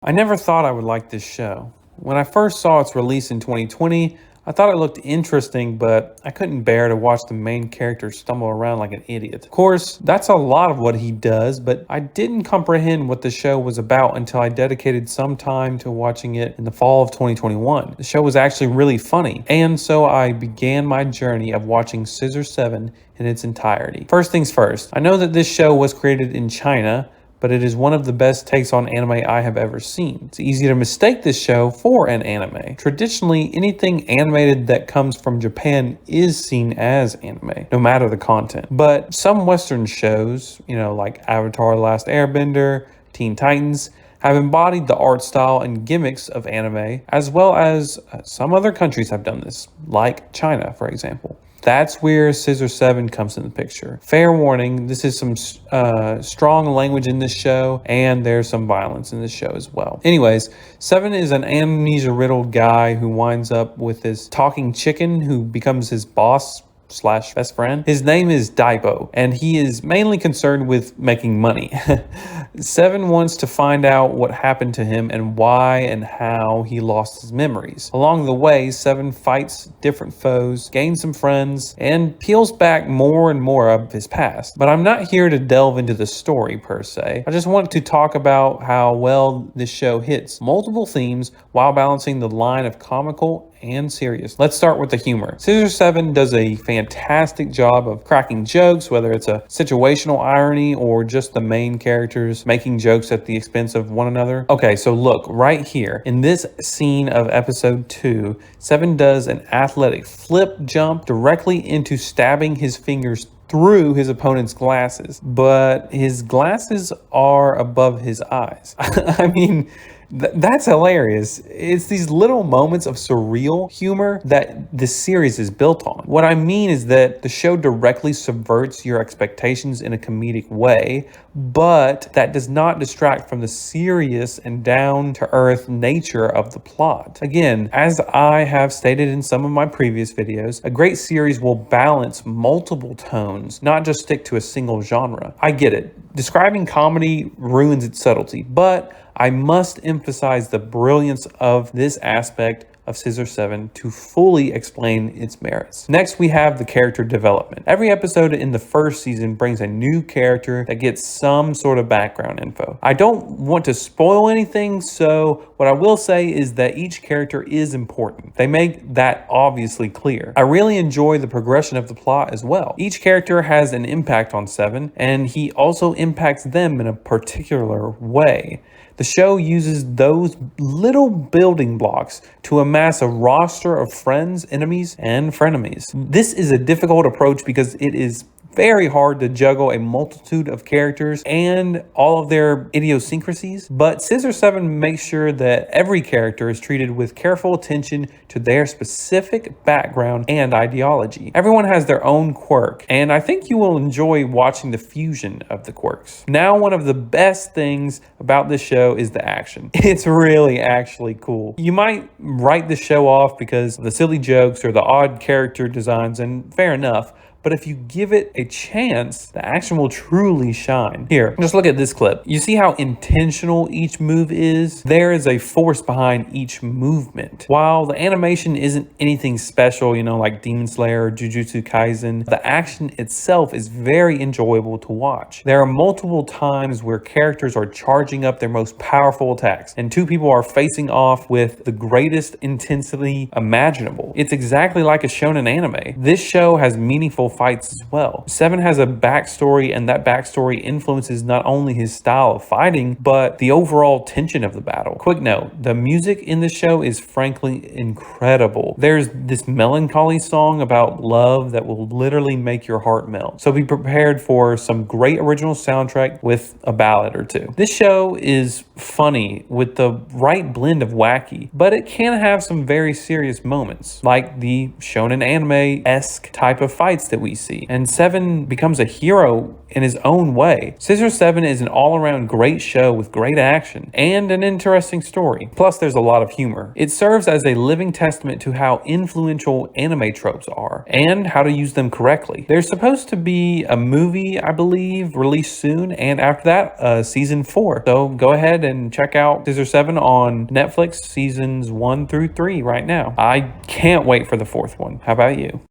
I never thought I would like this show. When I first saw its release in 2020, I thought it looked interesting, but I couldn't bear to watch the main character stumble around like an idiot. Of course, that's a lot of what he does, but I didn't comprehend what the show was about until I dedicated some time to watching it in the fall of 2021. The show was actually really funny, and so I began my journey of watching SCISSOR 7 in its entirety. First things first, I know that this show was created in China, but it is one of the best takes on anime I have ever seen. It's easy to mistake this show for an anime. Traditionally, anything animated that comes from Japan is seen as anime, no matter the content. But some Western shows, like Avatar: The Last Airbender, Teen Titans, have embodied the art style and gimmicks of anime, as well as some other countries have done this, like China, for example. That's where SCISSOR 7 comes in the picture. Fair warning, this is some strong language in this show, and there's some violence in this show as well. Anyways, 7 is an amnesia-riddled guy who winds up with this talking chicken who becomes his boss / best friend. His name is Daibo, and he is mainly concerned with making money. 7 wants to find out what happened to him and why and how he lost his memories. Along the way, 7 fights different foes, gains some friends, and peels back more and more of his past. But I'm not here to delve into the story per se. I just want to talk about how well this show hits multiple themes while balancing the line of comical and serious. Let's start with the humor. SCISSOR 7 does a fantastic job of cracking jokes, whether it's a situational irony or just the main characters making jokes at the expense of one another. Okay, so look, right here, in this scene of episode 2, 7 does an athletic flip jump directly into stabbing his fingers through his opponent's glasses, but his glasses are above his eyes. I mean, that's hilarious. It's these little moments of surreal humor that this series is built on. What I mean is that the show directly subverts your expectations in a comedic way, but that does not distract from the serious and down-to-earth nature of the plot. Again, as I have stated in some of my previous videos, a great series will balance multiple tones, not just stick to a single genre. I get it. Describing comedy ruins its subtlety, but I must emphasize the brilliance of this aspect of SCISSOR 7 to fully explain its merits. Next, we have the character development. Every episode in the first season brings a new character that gets some sort of background info. I don't want to spoil anything, so what I will say is that each character is important. They make that obviously clear. I really enjoy the progression of the plot as well. Each character has an impact on 7, and he also impacts them in a particular way. The show uses those little building blocks to amass a roster of friends, enemies, and frenemies. This is a difficult approach because it is very hard to juggle a multitude of characters and all of their idiosyncrasies, but SCISSOR 7 makes sure that every character is treated with careful attention to their specific background and ideology. Everyone has their own quirk, and I think you will enjoy watching the fusion of the quirks. Now, one of the best things about this show is the action. It's really actually cool. You might write the show off because of the silly jokes or the odd character designs, and fair enough. But if you give it a chance, the action will truly shine. Here, just look at this clip. You see how intentional each move is? There is a force behind each movement. While the animation isn't anything special, like Demon Slayer or Jujutsu Kaisen, the action itself is very enjoyable to watch. There are multiple times where characters are charging up their most powerful attacks, and 2 people are facing off with the greatest intensity imaginable. It's exactly like a shonen anime. This show has meaningful fights as well. 7 has a backstory, and that backstory influences not only his style of fighting, but the overall tension of the battle. Quick note, the music in this show is frankly incredible. There's this melancholy song about love that will literally make your heart melt. So be prepared for some great original soundtrack with a ballad or 2. This show is funny with the right blend of wacky, but it can have some very serious moments, like the shonen anime-esque type of fights that that we see, and Seven becomes a hero in his own way. SCISSOR 7 is an all-around great show with great action and an interesting story. Plus, there's a lot of humor. It serves as a living testament to how influential anime tropes are and how to use them correctly. There's supposed to be a movie, I believe, released soon, and after that, season 4. So go ahead and check out SCISSOR 7 on Netflix, seasons 1 through 3 right now. I can't wait for the 4th one. How about you?